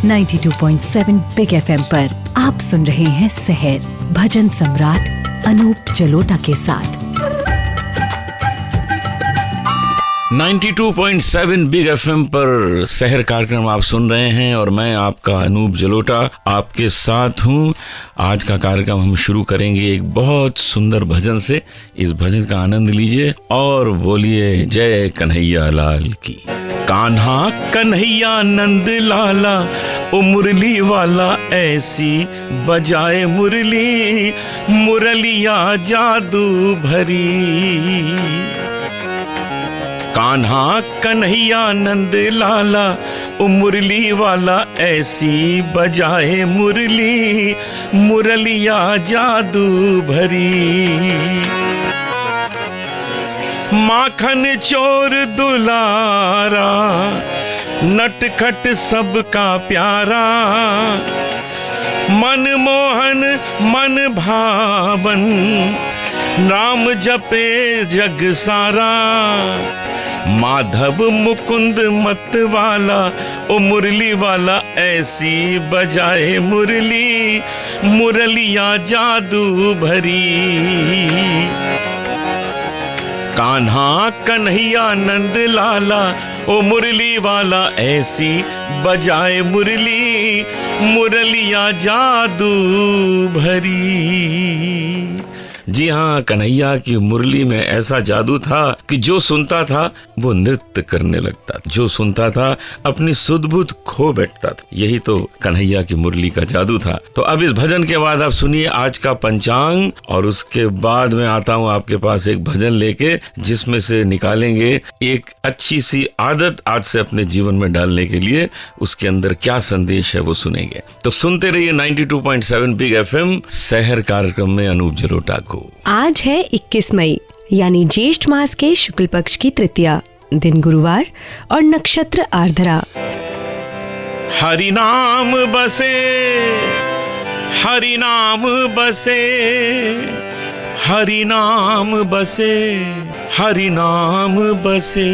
92.7 big FM पर आप सुन रहे हैं सहर भजन सम्राट अनूप जलोटा के साथ। 92.7 बिग FM पर सहर कार्यक्रम आप सुन रहे हैं और मैं आपका अनूप जलोटा आपके साथ हूं। आज का कार्यक्रम हम शुरू करेंगे एक बहुत सुंदर भजन से। इस भजन का आनंद लीजिए और बोलिए जय कन्हैया लाल की। कान्हा कन्हैया नंद लाला ओ मुरली वाला ऐसी बजाए मुरली, मुरलिया जादू भरी। कान्हा कन्हैया नंद लाला ओ मुरली वाला ऐसी बजाए मुरली, मुरलिया जादू भरी। माखन चोर दुलारा नटखट सबका प्यारा, मन मोहन मन भावन नाम जपे जग सारा। माधव मुकुंद मत वाला ओ मुरली वाला ऐसी बजाए मुरली, मुरलिया जादू भरी। कान्हा कन्हैया नंद लाला ओ मुरली वाला ऐसी बजाए मुरली, मुरलिया जादू भरी। जी हाँ, कन्हैया की मुरली में ऐसा जादू था कि जो सुनता था वो नृत्य करने लगता, जो सुनता था अपनी सुध बुध खो बैठता था। यही तो कन्हैया की मुरली का जादू था। तो अब इस भजन के बाद आप सुनिए आज का पंचांग और उसके बाद मैं आता हूँ आपके पास एक भजन लेके जिसमें से निकालेंगे एक अच्छी सी आदत आज से अपने जीवन में डालने के लिए। उसके अंदर क्या संदेश है वो सुनेंगे। तो सुनते रहिए 92.7 बिग FM सहर कार्यक्रम में अनूप जलोटा को। आज है 21 मई यानी ज्येष्ठ मास के शुक्ल पक्ष की तृतीया, दिन गुरुवार और नक्षत्र आर्द्रा। हरि नाम बसे, हरि नाम बसे, हरि नाम बसे, हरि नाम बसे।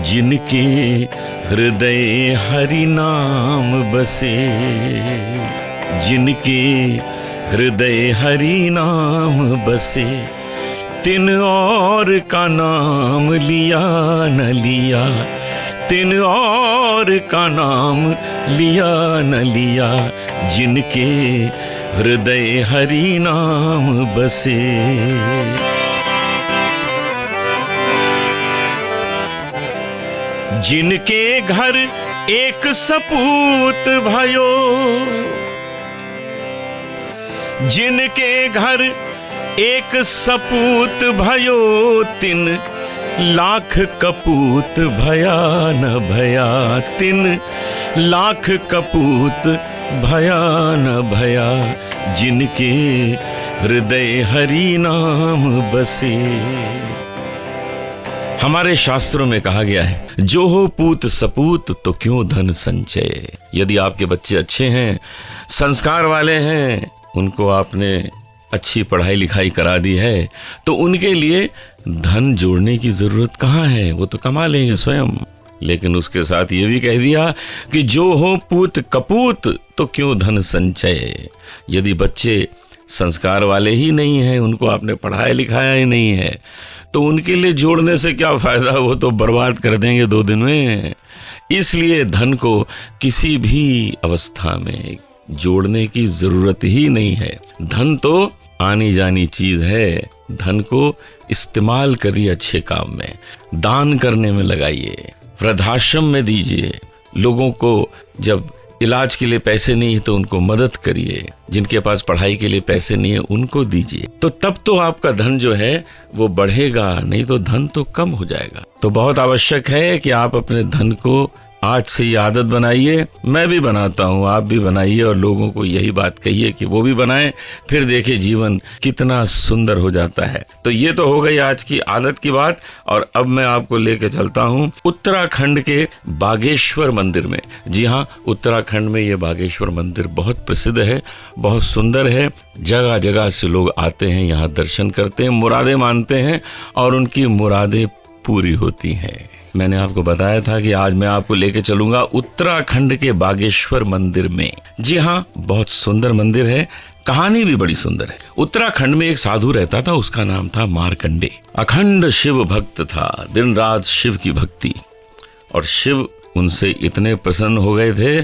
जिनके हृदय हरि नाम बसे, जिनके हृदय हरि नाम बसे, तिन और का नाम लिया न लिया, तिन और का नाम लिया न लिया। जिनके हृदय हरि नाम बसे। जिनके घर एक सपूत भयो, जिनके घर एक सपूत भयो, तिन लाख कपूत भया न भया, तिन लाख कपूत भया न भया। जिनके हृदय हरि नाम बसे। हमारे शास्त्रों में कहा गया है, जो हो पूत सपूत तो क्यों धन संचय। यदि आपके बच्चे अच्छे हैं, संस्कार वाले हैं, उनको आपने अच्छी पढ़ाई लिखाई करा दी है, तो उनके लिए धन जोड़ने की जरूरत कहाँ है, वो तो कमा लेंगे स्वयं। लेकिन उसके साथ ये भी कह दिया कि जो हो पूत कपूत तो क्यों धन संचय। यदि बच्चे संस्कार वाले ही नहीं हैं, उनको आपने पढ़ाया लिखाया ही नहीं है, तो उनके लिए जोड़ने से क्या फायदा, वो तो बर्बाद कर देंगे 2 दिन में। इसलिए धन को किसी भी अवस्था में जोड़ने की जरूरत ही नहीं है। धन तो आनी जानी चीज है, धन को इस्तेमाल करिए अच्छे काम में, दान करने में लगाइए, वृद्धाश्रम में दीजिए। लोगों को जब इलाज के लिए पैसे नहीं है तो उनको मदद करिए, जिनके पास पढ़ाई के लिए पैसे नहीं है उनको दीजिए। तो तब तो आपका धन जो है वो बढ़ेगा, नहीं तो धन तो कम हो जाएगा। तो बहुत आवश्यक है कि आप अपने धन को आज से ये आदत बनाइए। मैं भी बनाता हूँ, आप भी बनाइए और लोगों को यही बात कहिए कि वो भी बनाएं। फिर देखिए जीवन कितना सुंदर हो जाता है। तो ये तो हो गई आज की आदत की बात। और अब मैं आपको लेके चलता हूँ उत्तराखंड के बागेश्वर मंदिर में। जी हाँ, उत्तराखंड में ये बागेश्वर मंदिर बहुत प्रसिद्ध है, बहुत सुंदर है। जगह जगह से लोग आते हैं, यहाँ दर्शन करते हैं, मुरादें मानते हैं और उनकी मुरादें पूरी होती हैं। मैंने आपको बताया था कि आज मैं आपको लेके चलूंगा उत्तराखंड के बागेश्वर मंदिर में। जी हाँ, बहुत सुंदर मंदिर है, कहानी भी बड़ी सुंदर है। उत्तराखंड में एक साधु रहता था, उसका नाम था मार्कंडे। अखंड शिव भक्त था, दिन रात शिव की भक्ति, और शिव उनसे इतने प्रसन्न हो गए थे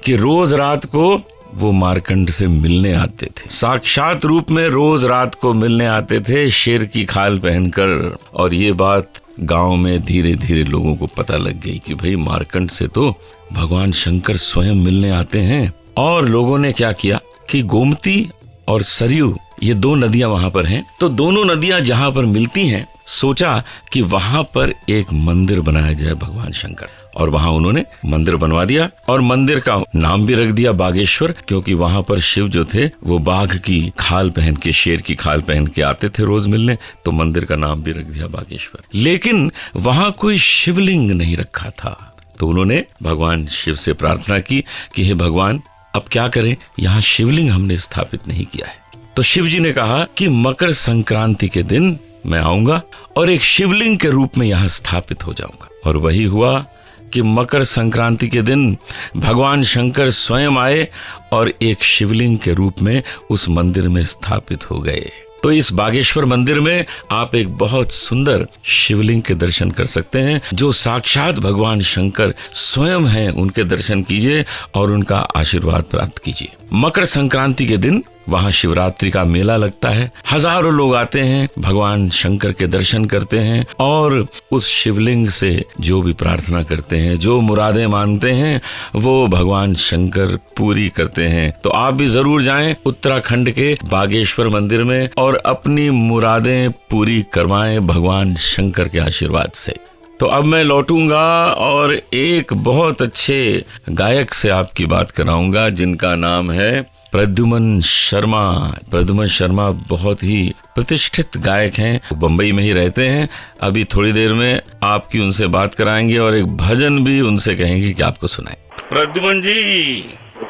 कि रोज रात को वो मार्कंड से मिलने आते थे। साक्षात रूप में रोज रात को मिलने आते थे, शेर की खाल पहनकर। और ये बात गांव में धीरे धीरे लोगों को पता लग गई कि भाई मार्कंड से तो भगवान शंकर स्वयं मिलने आते हैं। और लोगों ने क्या किया कि गोमती और सरयू, ये दो नदियां वहां पर हैं, तो दोनों नदियां जहां पर मिलती हैं, सोचा कि वहां पर एक मंदिर बनाया जाए भगवान शंकर। और वहां उन्होंने मंदिर बनवा दिया, और मंदिर का नाम भी रख दिया बागेश्वर, क्योंकि वहां पर शिव जो थे वो बाघ की खाल पहन के, शेर की खाल पहन के आते थे रोज मिलने, तो मंदिर का नाम भी रख दिया बागेश्वर। लेकिन वहां कोई शिवलिंग नहीं रखा था, तो उन्होंने भगवान शिव से प्रार्थना की कि हे भगवान, अब क्या करें, यहाँ शिवलिंग हमने स्थापित नहीं किया है। तो शिव जी ने कहा कि मकर संक्रांति के दिन मैं आऊंगा और एक शिवलिंग के रूप में यहाँ स्थापित हो जाऊंगा। और वही हुआ कि मकर संक्रांति के दिन भगवान शंकर स्वयं आए और एक शिवलिंग के रूप में उस मंदिर में स्थापित हो गए। तो इस बागेश्वर मंदिर में आप एक बहुत सुंदर शिवलिंग के दर्शन कर सकते हैं, जो साक्षात भगवान शंकर स्वयं हैं। उनके दर्शन कीजिए और उनका आशीर्वाद प्राप्त कीजिए। मकर संक्रांति के दिन वहाँ शिवरात्रि का मेला लगता है, हजारों लोग आते हैं, भगवान शंकर के दर्शन करते हैं और उस शिवलिंग से जो भी प्रार्थना करते हैं, जो मुरादें मांगते हैं, वो भगवान शंकर पूरी करते हैं। तो आप भी जरूर जाएं उत्तराखंड के बागेश्वर मंदिर में और अपनी मुरादें पूरी करवाएं भगवान शंकर के आशीर्वाद से। तो अब मैं लौटूंगा और एक बहुत अच्छे गायक से आपकी बात कराऊंगा, जिनका नाम है प्रद्युमन शर्मा। प्रद्युमन शर्मा बहुत ही प्रतिष्ठित गायक हैं, बम्बई में ही रहते हैं। अभी थोड़ी देर में आपकी उनसे बात कराएंगे और एक भजन भी उनसे कहेंगे कि आपको सुनाए। प्रद्युमन जी।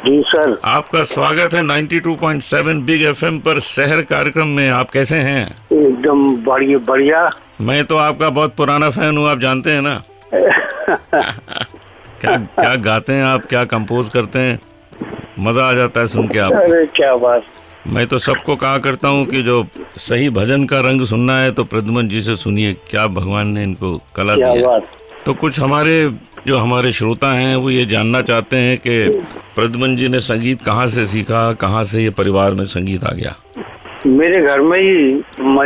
जी सर। आपका स्वागत है 92.7 बिग एफएम पर शहर कार्यक्रम में। आप कैसे हैं? एकदम बढ़िया। मैं तो आपका बहुत पुराना फैन हूँ, आप जानते हैं ना। क्या गाते हैं आप, क्या कंपोज करते हैं, मजा आ जाता है सुन के आप। अरे क्या बात। मैं तो सबको कहा करता हूँ कि जो सही भजन का रंग सुनना है तो प्रद्युमन जी से सुनिए, क्या भगवान ने इनको कला दी है। तो कुछ हमारे श्रोता हैं वो ये जानना चाहते हैं कि प्रद्युमन जी ने संगीत कहाँ से सीखा, कहाँ से ये परिवार में संगीत आ गया? मेरे घर में ही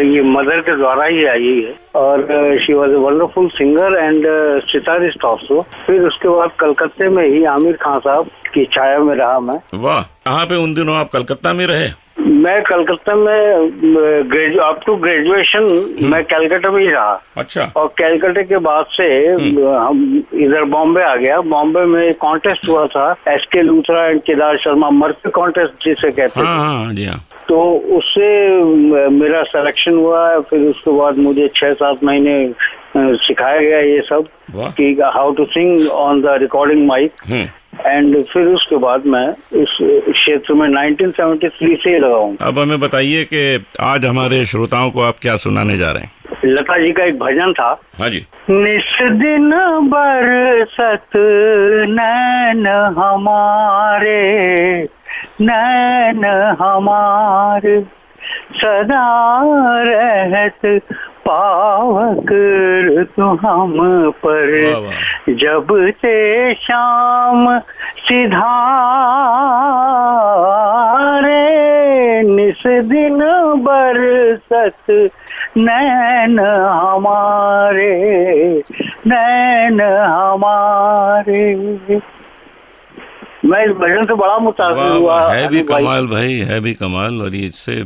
ये मदर के द्वारा ही आई है, और she was a wonderful singer and sitarist also. फिर उसके बाद कलकत्ते में ही आमिर खान साहब की छाया में रहा मैं। वाह, कहाँ पे उन दिनों आप कलकत्ता में रहे? मैं कलकत्ता में अप टू ग्रेजुएशन मैं कलकत्ता में ही रहा। अच्छा। और कलकत्ता के बाद से हम इधर बॉम्बे आ गया। बॉम्बे में कॉन्टेस्ट हुआ था, SK Luthra and Kedar Sharma Murphy contest जिसे कहते हैं। हाँ जी हाँ। तो उससे मेरा सिलेक्शन हुआ। फिर उसके बाद मुझे 6-7 महीने सिखाया गया ये सब कि how to sing on the recording mic. And फिर उसके बाद मैं इस क्षेत्र में 1973 से ही लगा हूँ। अब हमें बताइए कि आज हमारे श्रोताओं को आप क्या सुनाने जा रहे हैं? लता जी का एक भजन था। हाँ जी। निस दिन बरसत नैन हमारे, नैन हमारे सदा रहत पावक ऋतु हम पर, जब ते शाम सिधारे निस दिन बरसत नैन हमारे, नैन हमारे। मैं इस भजन से बड़ा मुतासिर हुआ। है भी कमाल भाई, है भी कमाल, और इससे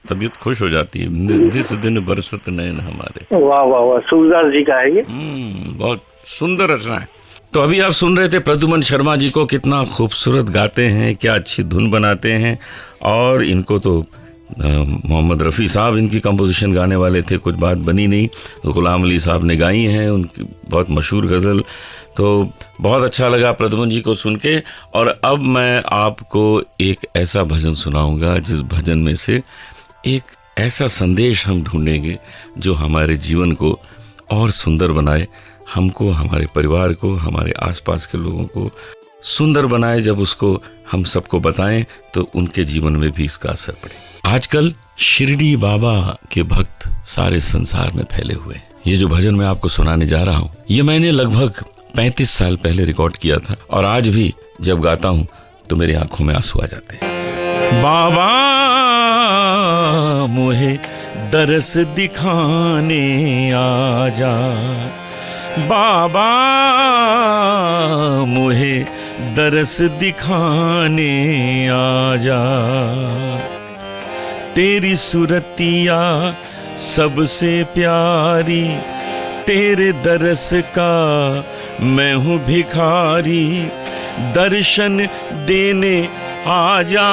तबीयत खुश हो जाती है। जिस दिन बरसत नैन हमारे। वाह वाह वाह, सूरदास जी का है ये। बहुत सुंदर रचना है। तो अभी आप सुन रहे थे प्रद्युमन शर्मा जी को, कितना खूबसूरत गाते हैं, क्या अच्छी धुन बनाते हैं। और इनको तो मोहम्मद रफ़ी साहब इनकी कंपोजिशन गाने वाले थे, कुछ बात बनी नहीं, तो गुलाम अली साहब ने गाई हैं उनकी बहुत मशहूर गज़ल। तो बहुत अच्छा लगा प्रद्युमन जी को सुन के। और अब मैं आपको एक ऐसा भजन सुनाऊंगा जिस भजन में से एक ऐसा संदेश हम ढूंढेंगे जो हमारे जीवन को और सुंदर बनाए, हमको, हमारे परिवार को, हमारे आसपास के लोगों को सुंदर बनाए। जब उसको हम सबको बताएं तो उनके जीवन में भी इसका असर पड़े। आजकल शिरडी बाबा के भक्त सारे संसार में फैले हुए हैं। ये जो भजन मैं आपको सुनाने जा रहा हूँ, ये मैंने लगभग 35 साल पहले रिकॉर्ड किया था और आज भी जब गाता हूँ तो मेरी आंखों में आंसू आ जाते हैं। बाबा मुझे दरस दिखाने आजा, बाबा मुझे दरस दिखाने आजा, तेरी सुरतिया सबसे प्यारी, तेरे दरस का मैं हूँ भिखारी, दर्शन देने आजा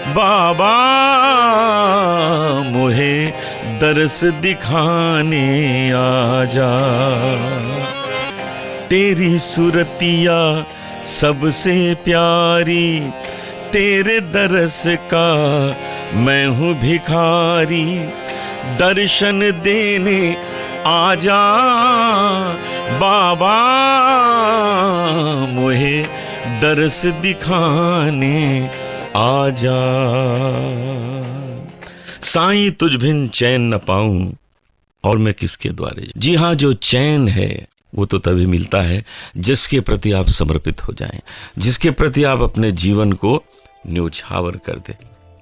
बाबा मुझे दरस दिखाने आजा, तेरी सुरतिया सबसे प्यारी, तेरे दरस का मैं हूँ भिखारी, दर्शन देने आजा बाबा मुझे दरस दिखाने आजा। साईं तुझ बिन चैन न पाऊं और मैं किसके द्वारे। जी हाँ, जो चैन है वो तो तभी मिलता है जिसके प्रति आप समर्पित हो जाएं, जिसके प्रति आप अपने जीवन को न्योछावर कर दे।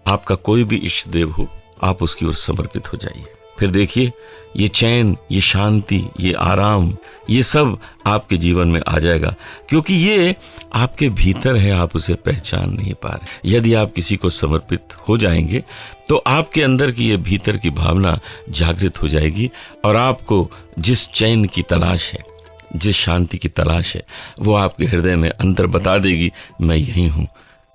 आपका कोई भी इष्ट देव हो, आप उसकी ओर समर्पित हो जाइए, फिर देखिए ये चैन, ये शांति, ये आराम, ये सब आपके जीवन में आ जाएगा, क्योंकि ये आपके भीतर है, आप उसे पहचान नहीं पा रहे। यदि आप किसी को समर्पित हो जाएंगे तो आपके अंदर की ये भीतर की भावना जागृत हो जाएगी और आपको जिस चैन की तलाश है, जिस शांति की तलाश है, वो आपके हृदय में अंदर बता देगी, मैं यही हूँ,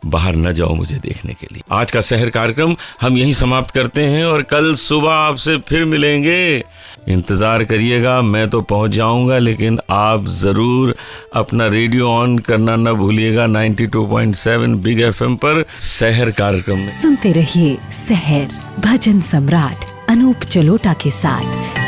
बाहर न जाओ मुझे देखने के लिए। आज का शहर कार्यक्रम हम यहीं समाप्त करते हैं और कल सुबह आपसे फिर मिलेंगे। इंतज़ार करिएगा, मैं तो पहुंच जाऊंगा, लेकिन आप ज़रूर अपना रेडियो ऑन करना न भूलिएगा। 92.7 बिग FM पर शहर कार्यक्रम में सुनते रहिए शहर, भजन सम्राट अनूप जलोटा के साथ।